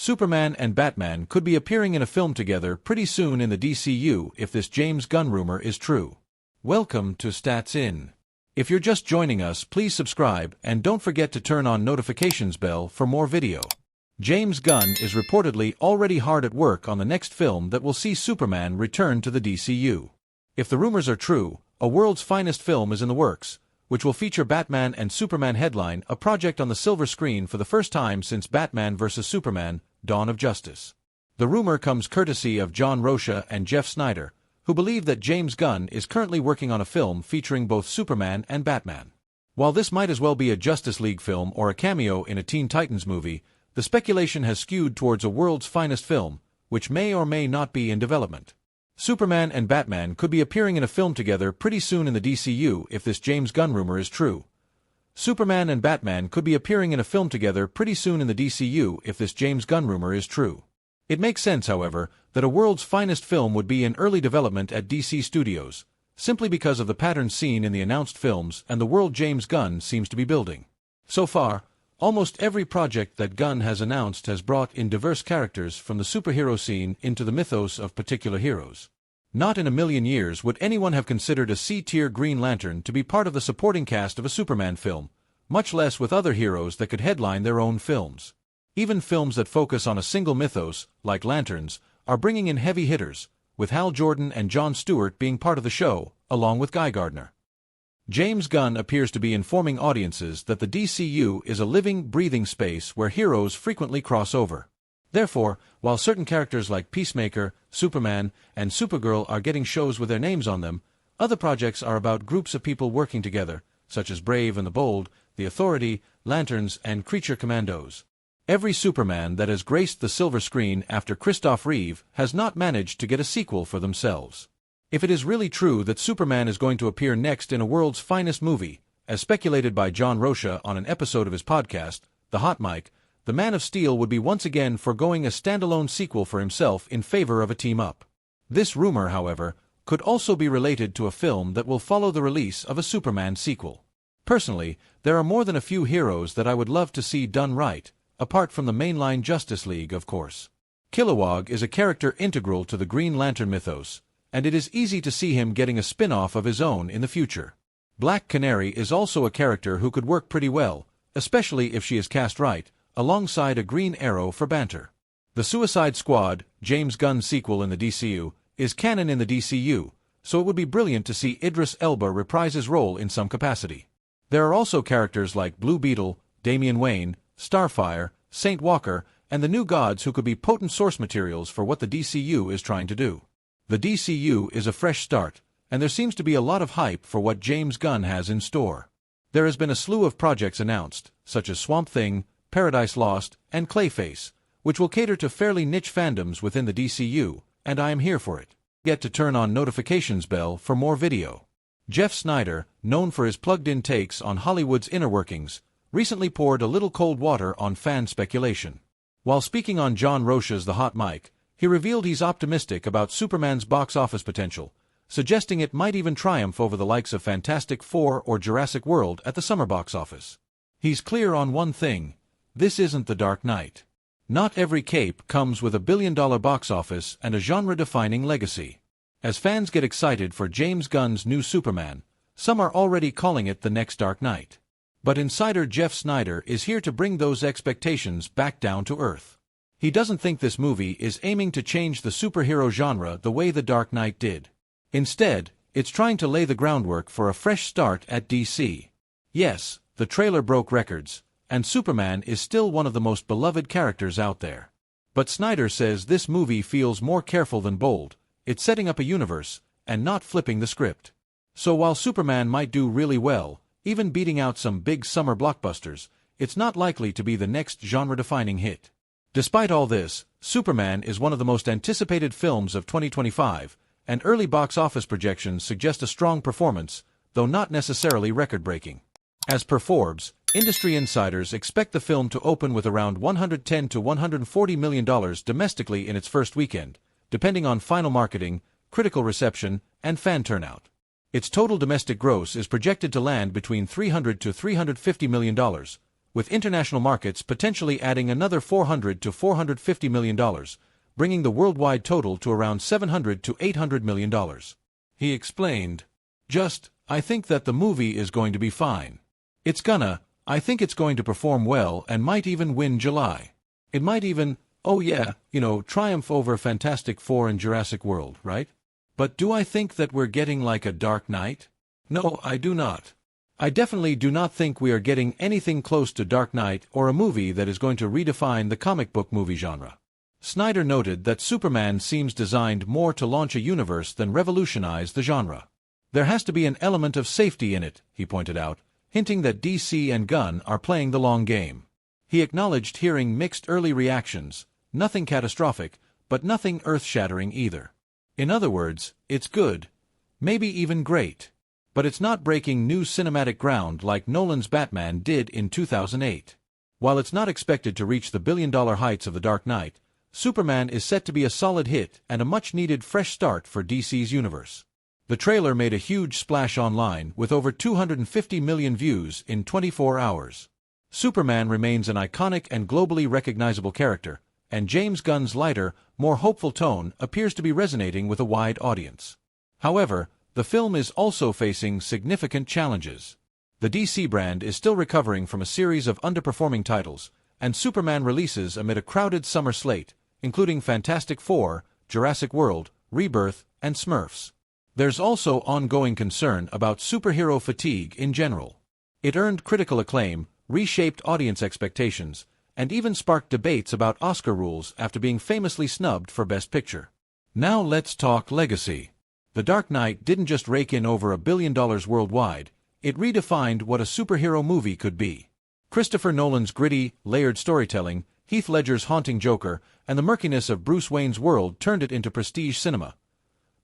Superman and Batman could be appearing in a film together pretty soon in the DCU if this James Gunn rumor is true. Welcome to Stats In. If you're just joining us, please subscribe and don't forget to turn on notifications bell for more video. James Gunn is reportedly already hard at work on the next film that will see Superman return to the DCU. If the rumors are true, a world's finest film is in the works, which will feature Batman and Superman headline a project on the silver screen for the first time since Batman vs. Superman, Dawn of Justice. The rumor comes courtesy of John Rocha and Jeff Snyder, who believe that James Gunn is currently working on a film featuring both Superman and Batman. While this might as well be a Justice League film or a cameo in a Teen Titans movie, the speculation has skewed towards a world's finest film, which may or may not be in development. Superman and Batman could be appearing in a film together pretty soon in the DCU if this James Gunn rumor is true. Superman and Batman could be appearing in a film together pretty soon in the DCU if this James Gunn rumor is true. It makes sense, however, that a world's finest film would be in early development at DC Studios, simply because of the patterns seen in the announced films and the world James Gunn seems to be building. So far, almost every project that Gunn has announced has brought in diverse characters from the superhero scene into the mythos of particular heroes. Not in a million years would anyone have considered a C-tier Green Lantern to be part of the supporting cast of a Superman film, much less with other heroes that could headline their own films. Even films that focus on a single mythos, like Lanterns, are bringing in heavy hitters, with Hal Jordan and Jon Stewart being part of the show, along with Guy Gardner. James Gunn appears to be informing audiences that the DCU is a living, breathing space where heroes frequently cross over. Therefore, while certain characters like Peacemaker, Superman, and Supergirl are getting shows with their names on them, other projects are about groups of people working together, such as Brave and the Bold, The Authority, Lanterns, and Creature Commandos. Every Superman that has graced the silver screen after Christophe Reeve has not managed to get a sequel for themselves. If it is really true that Superman is going to appear next in a world's finest movie, as speculated by John Rocha on an episode of his podcast, The Hot Mic, the Man of Steel would be once again foregoing a standalone sequel for himself in favor of a team-up. This rumor, however, could also be related to a film that will follow the release of a Superman sequel. Personally, there are more than a few heroes that I would love to see done right, apart from the mainline Justice League, of course. Kilowog is a character integral to the Green Lantern mythos, and it is easy to see him getting a spin-off of his own in the future. Black Canary is also a character who could work pretty well, especially if she is cast right, alongside a Green Arrow for banter. The Suicide Squad, James Gunn sequel in the DCU, is canon in the DCU, so it would be brilliant to see Idris Elba reprise his role in some capacity. There are also characters like Blue Beetle, Damian Wayne, Starfire, Saint Walker, and the New Gods who could be potent source materials for what the DCU is trying to do. The DCU is a fresh start, and there seems to be a lot of hype for what James Gunn has in store. There has been a slew of projects announced, such as Swamp Thing, Paradise Lost, and Clayface, which will cater to fairly niche fandoms within the DCU, and I am here for it. Get to turn on notifications bell for more video. Jeff Snyder, known for his plugged-in takes on Hollywood's inner workings, recently poured a little cold water on fan speculation. While speaking on John Rocha's The Hot Mic, he revealed he's optimistic about Superman's box office potential, suggesting it might even triumph over the likes of Fantastic Four or Jurassic World at the summer box office. He's clear on one thing: this isn't The Dark Knight. Not every cape comes with $1 billion box office and a genre-defining legacy. As fans get excited for James Gunn's new Superman, some are already calling it the next Dark Knight. But insider Jeff Snyder is here to bring those expectations back down to earth. He doesn't think this movie is aiming to change the superhero genre the way The Dark Knight did. Instead, it's trying to lay the groundwork for a fresh start at DC. Yes, the trailer broke records, and Superman is still one of the most beloved characters out there. But Snyder says this movie feels more careful than bold. It's setting up a universe, and not flipping the script. So while Superman might do really well, even beating out some big summer blockbusters, it's not likely to be the next genre-defining hit. Despite all this, Superman is one of the most anticipated films of 2025, and early box office projections suggest a strong performance, though not necessarily record-breaking. As per Forbes, industry insiders expect the film to open with around $110 to $140 million domestically in its first weekend, depending on final marketing, critical reception, and fan turnout. Its total domestic gross is projected to land between $300 to $350 million, with international markets potentially adding another $400 to $450 million, bringing the worldwide total to around $700 to $800 million. He explained, I think that the movie is going to be fine. I think it's going to perform well and might even win July. It might even, triumph over Fantastic Four and Jurassic World, right? But do I think that we're getting like a Dark Knight? No, I do not. I definitely do not think we are getting anything close to Dark Knight or a movie that is going to redefine the comic book movie genre. Snyder noted that Superman seems designed more to launch a universe than revolutionize the genre. There has to be an element of safety in it, he pointed out, hinting that DC and Gunn are playing the long game. He acknowledged hearing mixed early reactions, nothing catastrophic, but nothing earth-shattering either. In other words, it's good, maybe even great. But it's not breaking new cinematic ground like Nolan's Batman did in 2008. While it's not expected to reach the billion-dollar heights of The Dark Knight, Superman is set to be a solid hit and a much-needed fresh start for DC's universe. The trailer made a huge splash online with over 250 million views in 24 hours. Superman remains an iconic and globally recognizable character, and James Gunn's lighter, more hopeful tone appears to be resonating with a wide audience. However, the film is also facing significant challenges. The DC brand is still recovering from a series of underperforming titles, and Superman releases amid a crowded summer slate, including Fantastic Four, Jurassic World, Rebirth, and Smurfs. There's also ongoing concern about superhero fatigue in general. It earned critical acclaim, reshaped audience expectations, and even sparked debates about Oscar rules after being famously snubbed for Best Picture. Now let's talk legacy. The Dark Knight didn't just rake in over $1 billion worldwide, it redefined what a superhero movie could be. Christopher Nolan's gritty, layered storytelling, Heath Ledger's haunting Joker, and the murkiness of Bruce Wayne's world turned it into prestige cinema.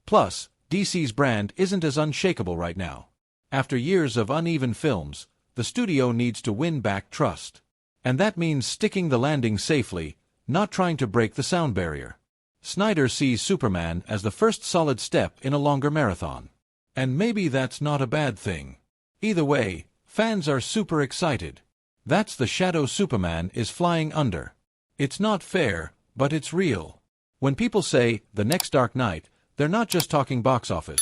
Plus, DC's brand isn't as unshakable right now. After years of uneven films, the studio needs to win back trust. And that means sticking the landing safely, not trying to break the sound barrier. Snyder sees Superman as the first solid step in a longer marathon. And maybe that's not a bad thing. Either way, fans are super excited. That's the shadow Superman is flying under. It's not fair, but it's real. When people say, the next Dark Knight, they're not just talking box office.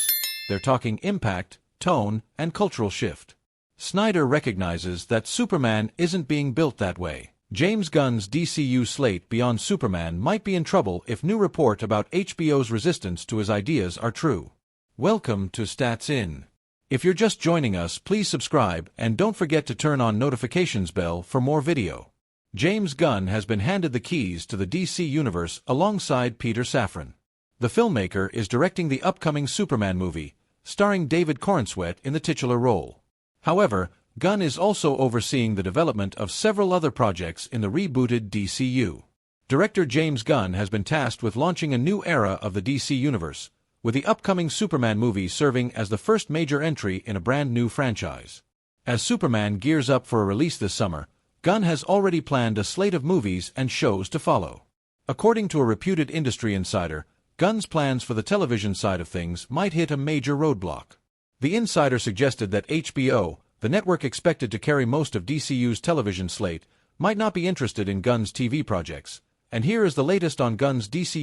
They're talking impact, tone, and cultural shift. Snyder recognizes that Superman isn't being built that way. James Gunn's DCU slate beyond Superman might be in trouble if new report about HBO's resistance to his ideas are true. Welcome to Stats In. If you're just joining us, please subscribe and don't forget to turn on notifications bell for more video. James Gunn has been handed the keys to the DC universe alongside Peter Safran. The filmmaker is directing the upcoming Superman movie, starring David Corenswet in the titular role. However, Gunn is also overseeing the development of several other projects in the rebooted DCU. Director James Gunn has been tasked with launching a new era of the DC universe, with the upcoming Superman movie serving as the first major entry in a brand new franchise. As Superman gears up for a release this summer, Gunn has already planned a slate of movies and shows to follow. According to a reputed industry insider, Gunn's plans for the television side of things might hit a major roadblock. The insider suggested that HBO, the network expected to carry most of DCU's television slate, might not be interested in Gunn's TV projects, and here is the latest on Gunn's DCU